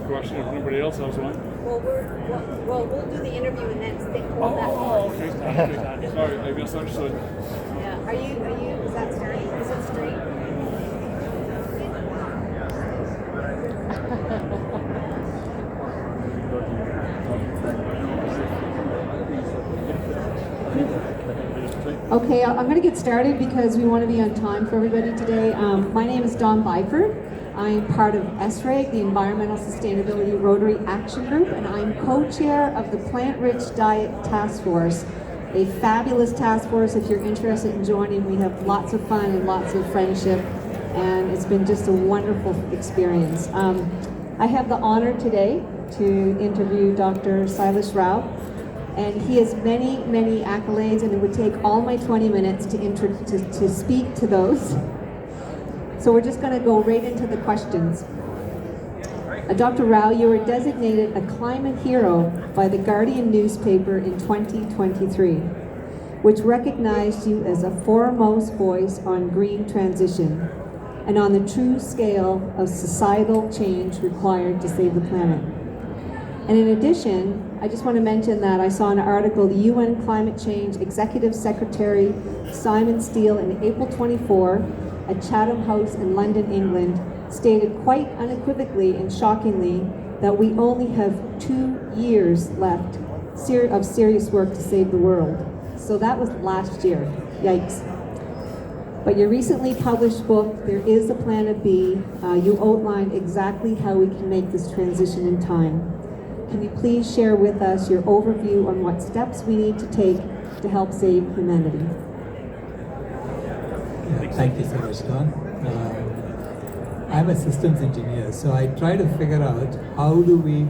question if anybody else has one. We'll do the interview and then stick hold that Oh, one. okay. Sorry, I misunderstood. Yeah. Are you? Is that straight? Is it straight? Okay, I'm going to get started because we want to be on time for everybody today. My name is Byford. I'm part of SRAG, the Environmental Sustainability Rotary Action Group, and I'm co-chair of the Plant-Rich Diet Task Force, a fabulous task force. If you're interested in joining, we have lots of fun and lots of friendship, and it's been just a wonderful experience. I have the honor today to interview Dr. Sailesh Rao. And he has many, many accolades, and it would take all my 20 minutes to speak to those. So we're just going to go right into the questions. Dr. Rao, you were designated a climate hero by the Guardian newspaper in 2023, which recognized you as a foremost voice on green transition and on the true scale of societal change required to save the planet. And in addition, I just want to mention that I saw an article, the UN Climate Change Executive Secretary Simon Steele in April 24 at Chatham House in London, England, stated quite unequivocally and shockingly that we only have 2 years left of serious work to save the world. So that was last year. Yikes. But your recently published book, There Is a Planet B, you outlined exactly how we can make this transition in time. Can you please share with us your overview on what steps we need to take to help save humanity? Thank you so much, Don. I'm a systems engineer, so I try to figure out how do we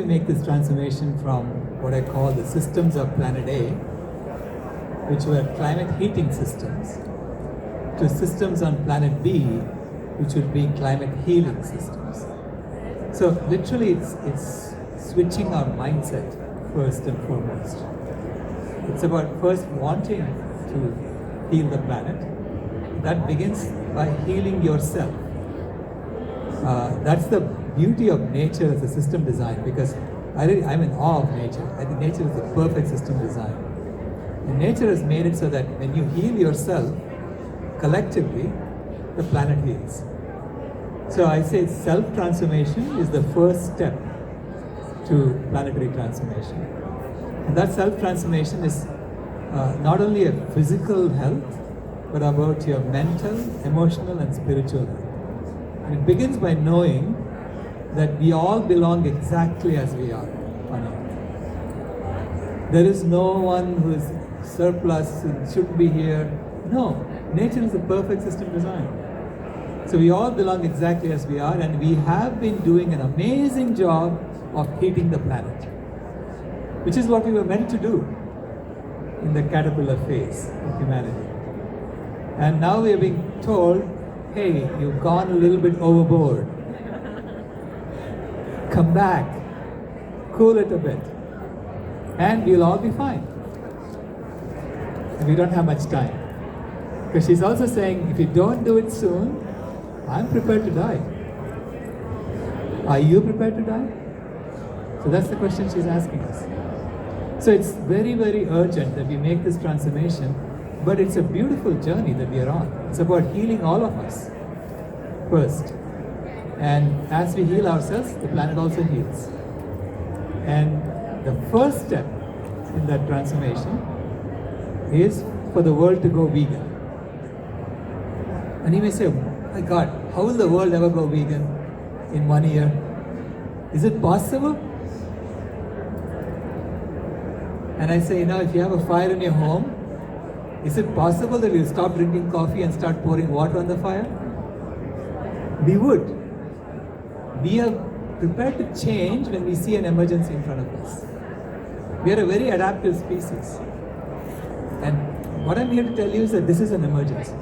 make this transformation from what I call the systems of Planet A, which were climate heating systems, to systems on Planet B, which would be climate healing systems. So literally it's switching our mindset first and foremost. It's about first wanting to heal the planet. That begins by healing yourself. That's the beauty of nature as a system design, because I'm in awe of nature. I think nature is the perfect system design. And nature has made it so that when you heal yourself collectively, the planet heals. So I say self-transformation is the first step to planetary transformation. And that self-transformation is not only a physical health, but about your mental, emotional, and spiritual health. And it begins by knowing that we all belong exactly as we are on Earth. There is no one who is surplus and should be here. No, nature is the perfect system design. So we all belong exactly as we are, and we have been doing an amazing job of heating the planet, which is what we were meant to do in the caterpillar phase of humanity. And now we are being told, hey, you've gone a little bit overboard. Come back, cool it a bit, and we'll all be fine. And we don't have much time. Because she's also saying, if you don't do it soon, I'm prepared to die. Are you prepared to die? So that's the question she's asking us. So it's very, very urgent that we make this transformation, but it's a beautiful journey that we are on. It's about healing all of us first. And as we heal ourselves, the planet also heals. And the first step in that transformation is for the world to go vegan. And you may say, my God, how will the world ever go vegan in 1 year? Is it possible? And I say, if you have a fire in your home, is it possible that you'll stop drinking coffee and start pouring water on the fire? We would. We are prepared to change when we see an emergency in front of us. We are a very adaptive species. And what I'm here to tell you is that this is an emergency.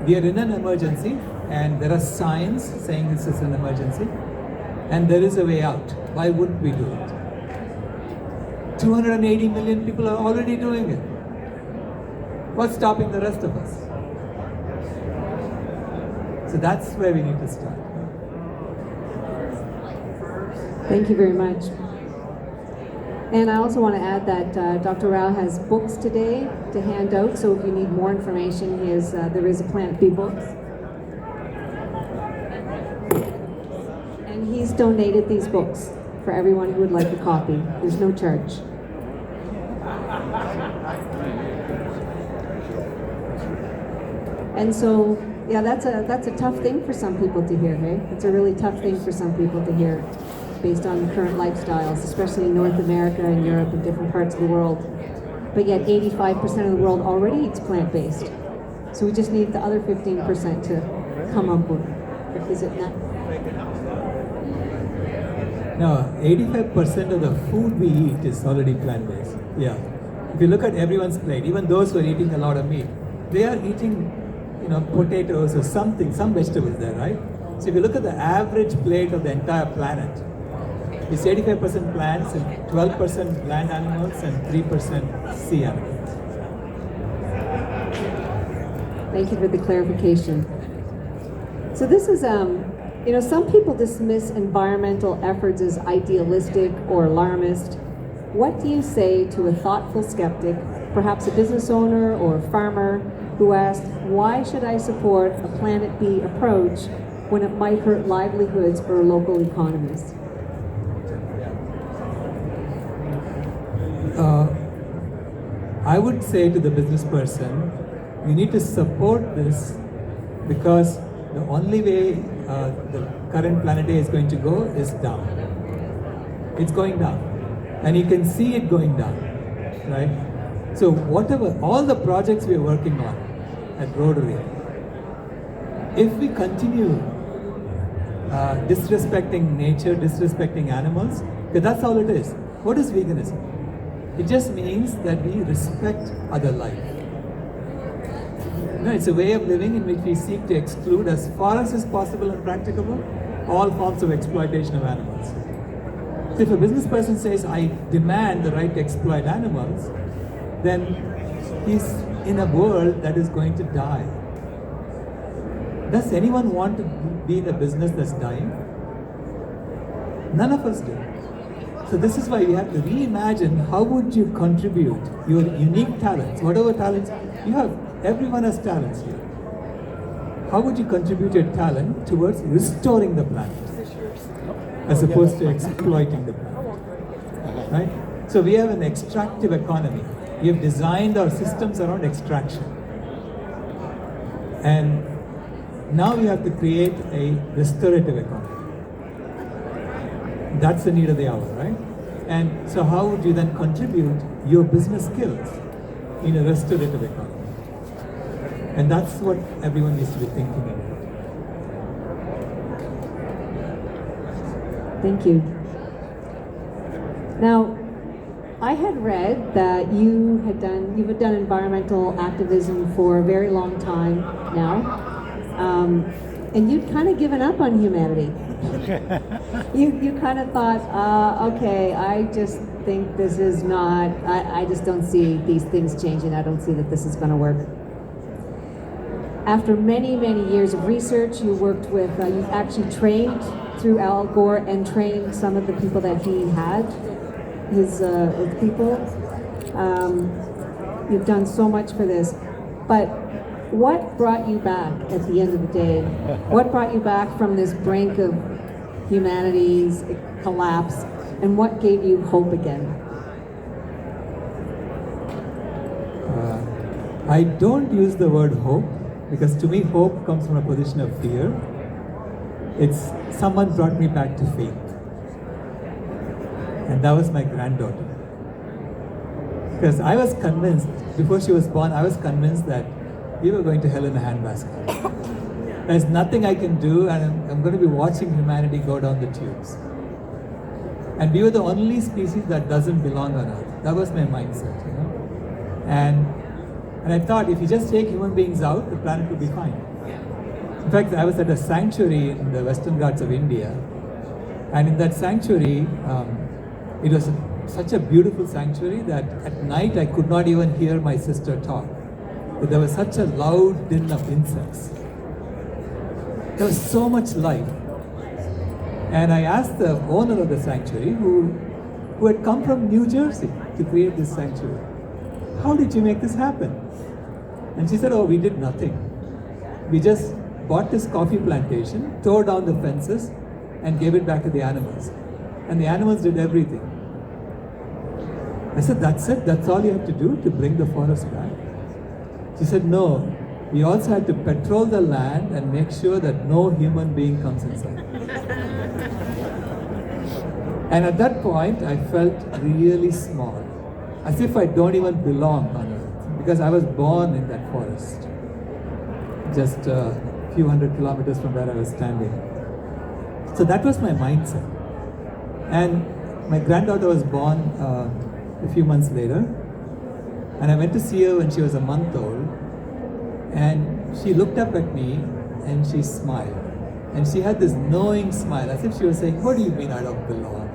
We are in an emergency, and there are signs saying this is an emergency, and there is a way out. Why wouldn't we do it? 280 million people are already doing it. What's stopping the rest of us? So that's where we need to start. Thank you very much. And I also want to add that Dr. Rao has books today to hand out, so if you need more information, there is a Plant Bee books. And he's donated these books for everyone who would like a copy. There's no charge. And so, yeah, that's a tough thing for some people to hear, hey? It's a really tough thing for some people to hear based on current lifestyles, especially in North America and Europe and different parts of the world. But yet 85% of the world already eats plant-based. So we just need the other 15% to come on board. Is it not? No, 85% of the food we eat is already plant-based. Yeah. If you look at everyone's plate, even those who are eating a lot of meat, they are eating, potatoes or something, some vegetables there, right? So if you look at the average plate of the entire planet, it's 85% plants and 12% land animals and 3% sea animals. Thank you for the clarification. So this is, some people dismiss environmental efforts as idealistic or alarmist. What do you say to a thoughtful skeptic, perhaps a business owner or a farmer, who asks, why should I support a Planet B approach when it might hurt livelihoods or local economies? I would say to the business person, you need to support this because the only way the current Planet A is going to go is down. It's going down. And you can see it going down, right? So all the projects we are working on at Rotary, if we continue disrespecting nature, disrespecting animals, because that's all it is. What is veganism? It just means that we respect other life. It's a way of living in which we seek to exclude, as far as is possible and practicable, all forms of exploitation of animals. So if a business person says, I demand the right to exploit animals, then he's in a world that is going to die. Does anyone want to be in a business that's dying? None of us do. So this is why we have to reimagine how would you contribute your unique talents, whatever talents you have. Everyone has talents here. How would you contribute your talent towards restoring the planet as opposed to exploiting the planet? Right? So we have an extractive economy. We have designed our systems around extraction. And now we have to create a restorative economy. That's the need of the hour, right? And so how would you then contribute your business skills in a restorative economy? And that's what everyone needs to be thinking about. Thank you. Now, I had read that you've done environmental activism for a very long time now. And you'd kind of given up on humanity. You kind of thought, okay, I just think this is not, I just don't see these things changing. I don't see that this is going to work. After many, many years of research, you worked with, you actually trained through Al Gore and trained some of the people that he had, his people. You've done so much for this. But what brought you back at the end of the day? What brought you back from this brink of humanity's collapse, and what gave you hope again? I don't use the word hope because to me hope comes from a position of fear. It's someone brought me back to faith. And that was my granddaughter. Because I was convinced, before she was born, I was convinced that we were going to hell in a handbasket. There's nothing I can do, and I'm going to be watching humanity go down the tubes. And we were the only species that doesn't belong on Earth. That was my mindset, And I thought if you just take human beings out, the planet will be fine. In fact, I was at a sanctuary in the Western Ghats of India, and in that sanctuary, it was such a beautiful sanctuary that at night I could not even hear my sister talk. But there was such a loud din of insects. There was so much life. And I asked the owner of the sanctuary, who had come from New Jersey to create this sanctuary, how did you make this happen? And she said, oh, we did nothing. We just bought this coffee plantation, tore down the fences, and gave it back to the animals. And the animals did everything. I said, that's it? That's all you have to do to bring the forest back? She said, no. We also had to patrol the land and make sure that no human being comes inside. And at that point, I felt really small, as if I don't even belong on earth, because I was born in that forest, just a few hundred kilometers from where I was standing. So that was my mindset. And my granddaughter was born a few months later, and I went to see her when she was a month old, and she looked up at me and she smiled. And she had this knowing smile, as if she was saying, what do you mean I don't belong?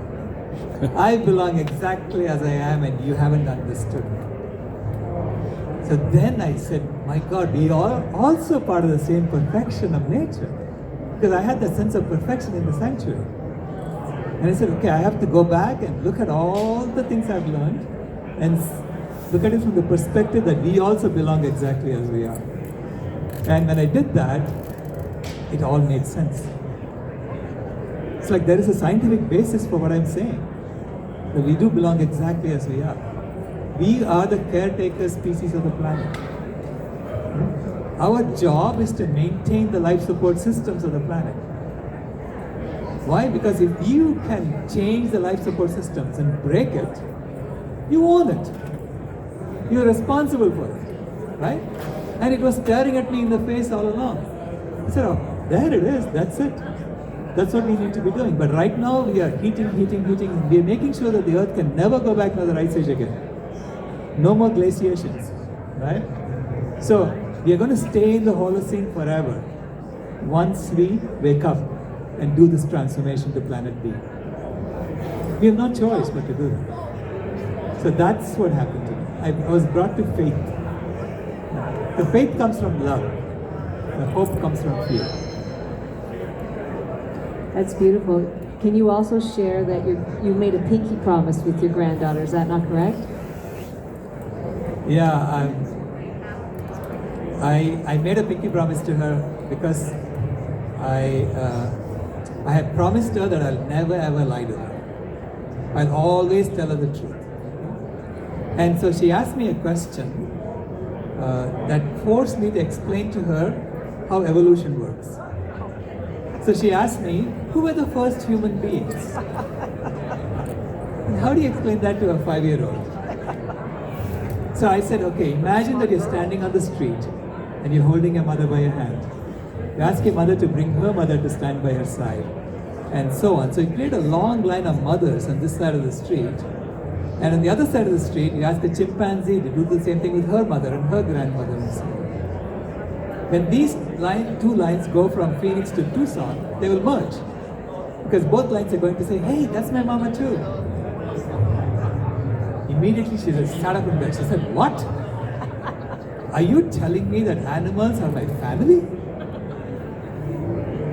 I belong exactly as I am, and you haven't understood me. So then I said, my God, we are also part of the same perfection of nature. Because I had that sense of perfection in the sanctuary. And I said, okay, I have to go back and look at all the things I've learned and look at it from the perspective that we also belong exactly as we are. And when I did that, it all made sense. It's like there is a scientific basis for what I'm saying. That we do belong exactly as we are. We are the caretaker species of the planet. Our job is to maintain the life support systems of the planet. Why? Because if you can change the life support systems and break it, you own it. You're responsible for it, right? And it was staring at me in the face all along. I said, oh, there it is, that's it. That's what we need to be doing. But right now we are heating. We are making sure that the earth can never go back to another ice age again. No more glaciations, right? So we are going to stay in the Holocene forever once we wake up and do this transformation to planet B. We have no choice but to do that. So that's what happened to me. I was brought to faith. The faith comes from love. The hope comes from fear. That's beautiful. Can you also share that you made a pinky promise with your granddaughter? Is that not correct? Yeah, I made a pinky promise to her because I had promised her that I'll never ever lie to her. I'll always tell her the truth. And so she asked me a question that forced me to explain to her how evolution works. So she asked me, who were the first human beings? And how do you explain that to a 5-year-old? So I said, okay, imagine that you're standing on the street and you're holding your mother by your hand. You ask your mother to bring her mother to stand by her side, and so on. So you create a long line of mothers on this side of the street, and on the other side of the street, you ask a chimpanzee to do the same thing with her mother and her grandmother and so on. When these two lines go from Phoenix to Tucson, they will merge. Because both lines are going to say, hey, that's my mama too. Immediately she just sat up in bed. She said, what? Are you telling me that animals are my family?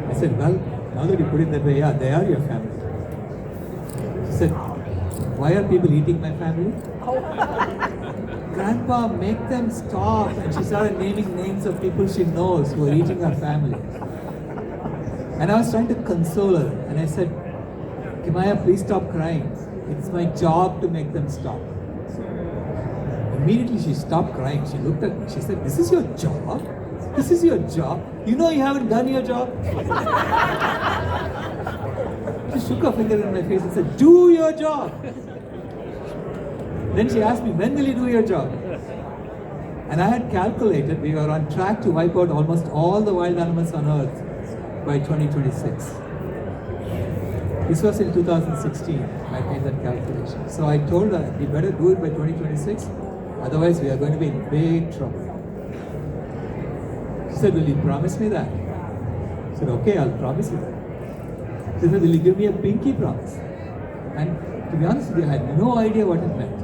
I said, well, now that you put it that way, yeah, they are your family. She said, why are people eating my family? Grandpa, make them stop. And she started naming names of people she knows who are eating her family. And I was trying to console her. And I said, Kimaya, please stop crying. It's my job to make them stop. Immediately she stopped crying. She looked at me. She said, this is your job? This is your job? You know you haven't done your job? She shook her finger in my face and said, do your job. Then she asked me, when will you do your job? And I had calculated we were on track to wipe out almost all the wild animals on earth by 2026. This was in 2016, I made that calculation. So I told her, we better do it by 2026, otherwise we are going to be in big trouble. She said, will you promise me that? I said, okay, I'll promise you that. She said, will you give me a pinky promise? And to be honest with you, I had no idea what it meant.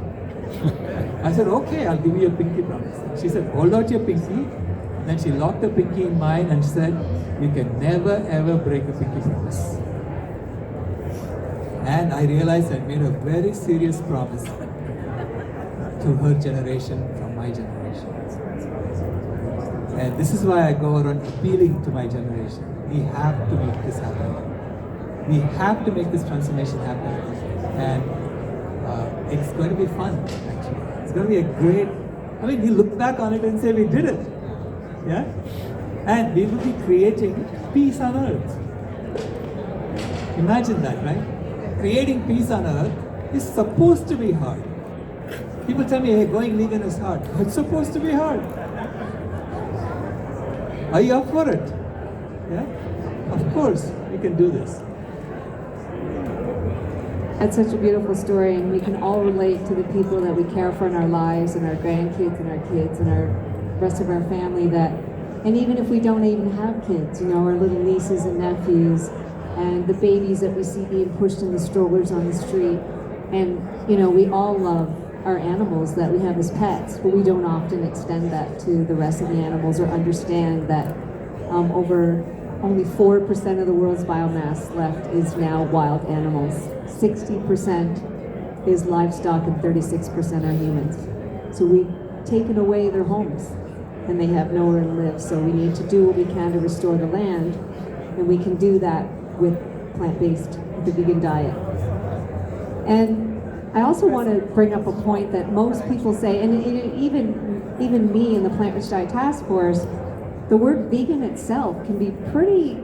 I said, okay, I'll give you a pinky promise. She said, hold out your pinky, Then she locked a pinky in mine and said, "You can never ever break a pinky promise." And I realized I made a very serious promise to her generation from my generation. And this is why I go around appealing to my generation. We have to make this happen. We have to make this transformation happen. And it's going to be fun, actually. It's going to be a great, we look back on it and say we did it. Yeah? And we will be creating peace on earth. Imagine that, right? Creating peace on earth is supposed to be hard. People tell me, hey, going vegan is hard. It's supposed to be hard. Are you up for it? Yeah? Of course, we can do this. That's such a beautiful story, and we can all relate to the people that we care for in our lives, and our grandkids and our kids and our rest of our family that, and even if we don't even have kids, our little nieces and nephews, and the babies that we see being pushed in the strollers on the street. And, we all love our animals that we have as pets, but we don't often extend that to the rest of the animals or understand that over only 4% of the world's biomass left is now wild animals. 60% is livestock and 36% are humans. So we've taken away their homes and they have nowhere to live. So we need to do what we can to restore the land, and we can do that with plant-based, the vegan diet. And I also want to bring up a point that most people say, and even me in the Plant-Rich Diet Task Force, the word vegan itself can be pretty,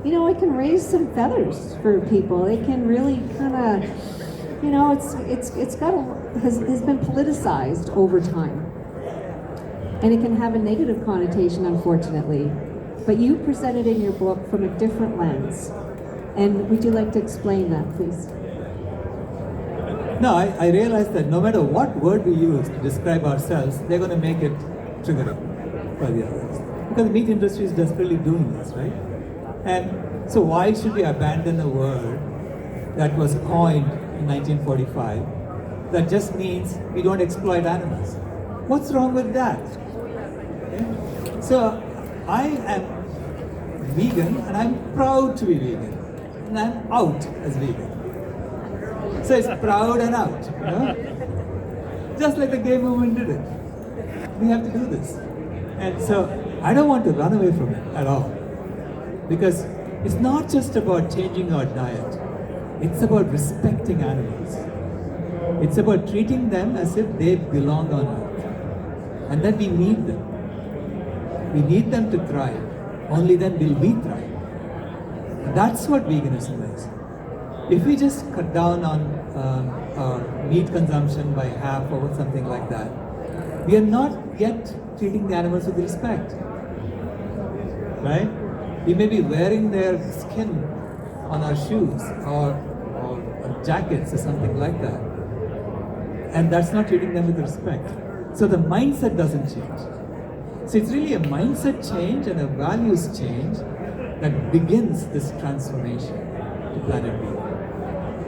it can raise some feathers for people. It can really kind of, has been politicized over time. And it can have a negative connotation, unfortunately. But you presented in your book from a different lens. And would you like to explain that, please? No, I realized that no matter what word we use to describe ourselves, they're going to make it triggering for the others. Because the meat industry is desperately doing this, right? And so why should we abandon a word that was coined in 1945 that just means we don't exploit animals? What's wrong with that? Okay? So I am vegan and I'm proud to be vegan. And I'm out as vegan. So it's proud and out, Just like the gay movement did it. We have to do this. And so I don't want to run away from it at all. Because it's not just about changing our diet. It's about respecting animals. It's about treating them as if they belong on earth. And that we need them. We need them to thrive. Only then will we thrive. That's what veganism is. If we just cut down on our meat consumption by half or something like that, we are not yet treating the animals with respect. Right? We may be wearing their skin on our shoes or jackets or something like that. And that's not treating them with respect. So the mindset doesn't change. So it's really a mindset change and a values change that begins this transformation to planet B.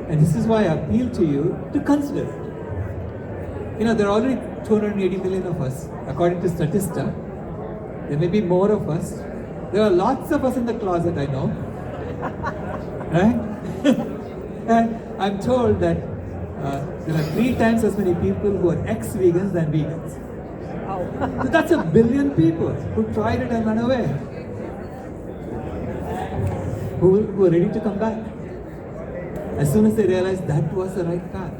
And this is why I appeal to you to consider it. There are already 280 million of us, according to Statista. There may be more of us. There are lots of us in the closet, I know. Right? And I'm told that there are 3 times as many people who are ex-vegans than vegans. So that's 1 billion people who tried it and ran away. Who are ready to come back as soon as they realize that was the right path.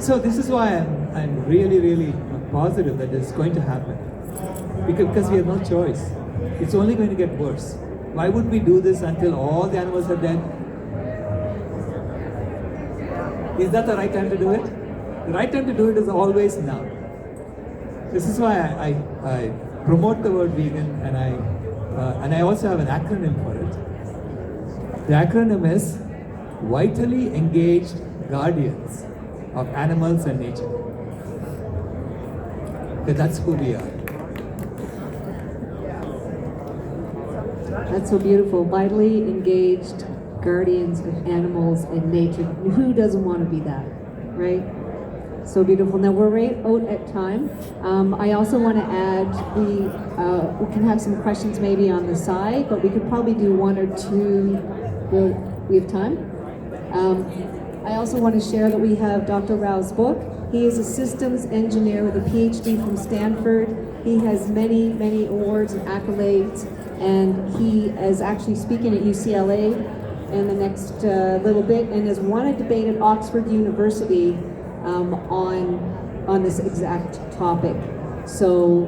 So this is why I'm really, really positive that it's going to happen. Because we have no choice. It's only going to get worse. Why would we do this until all the animals are dead? Is that the right time to do it? The right time to do it is always now. This is why I promote the word vegan, and I also have an acronym for it. The acronym is Vitally Engaged Guardians of Animals and Nature. Okay, that's who we are. That's so beautiful. Vitally engaged guardians of animals and nature. Who doesn't want to be that, right? So beautiful. Now we're right out at time. I also want to add, we can have some questions maybe on the side, but we could probably do one or two. We have time. I also want to share that we have Dr. Rao's book. He is a systems engineer with a PhD from Stanford. He has many, many awards and accolades, and he is actually speaking at UCLA in the next little bit, and has won a debate at Oxford University on this exact topic. So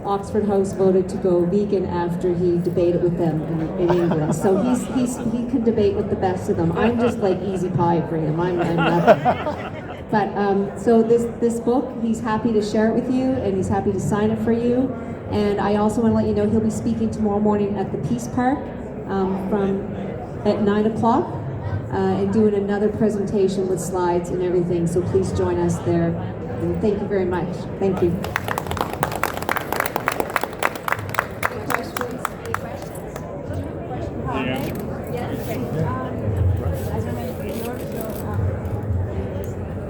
Oxford House voted to go vegan after he debated with them in England. So he can debate with the best of them. I'm just like easy pie for him. I'm nothing. But so this book, he's happy to share it with you, and he's happy to sign it for you. And I also want to let you know he'll be speaking tomorrow morning at the Peace Park at 9 o'clock and doing another presentation with slides and everything. So please join us there. And thank you very much. Thank you.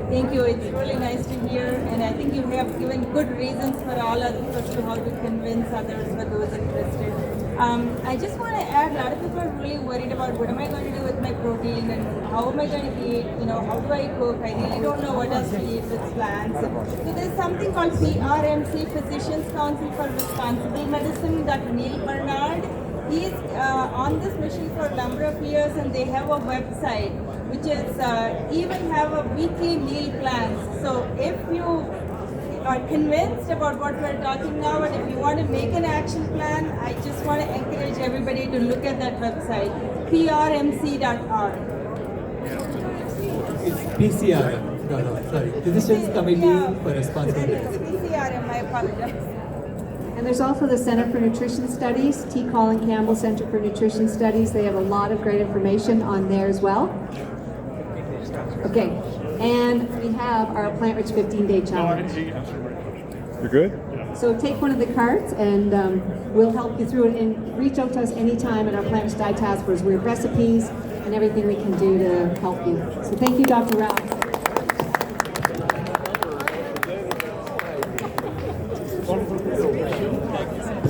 Thank you. It's really nice to hear, and I think you have given good reasons for all of us as to how to convince others for those interested. I just want to add, a lot of people are really worried about what am I going to do with my protein and how am I going to eat, how do I cook? I really don't know what else to eat with plants. So there's something called PRMC, Physicians Council for Responsible Medicine, Dr. Neil Bernard. He's on this mission for a number of years, and they have a website which is even have a weekly meal plans. So if you are convinced about what we're talking now, and if you want to make an action plan, I just want to encourage everybody to look at that website, prmc.org. It's PCR. No, sorry. Physicians Committee for Responsible Medicine. PCRM, I apologize. And there's also the Center for Nutrition Studies, T. Colin Campbell Center for Nutrition Studies. They have a lot of great information on there as well. Okay, and we have our Plant Rich 15-day challenge. You're good? So take one of the cards, and we'll help you through it, and reach out to us anytime at our Plant Rich Diet Task Force. We have recipes and everything we can do to help you. So thank you, Dr. Rao.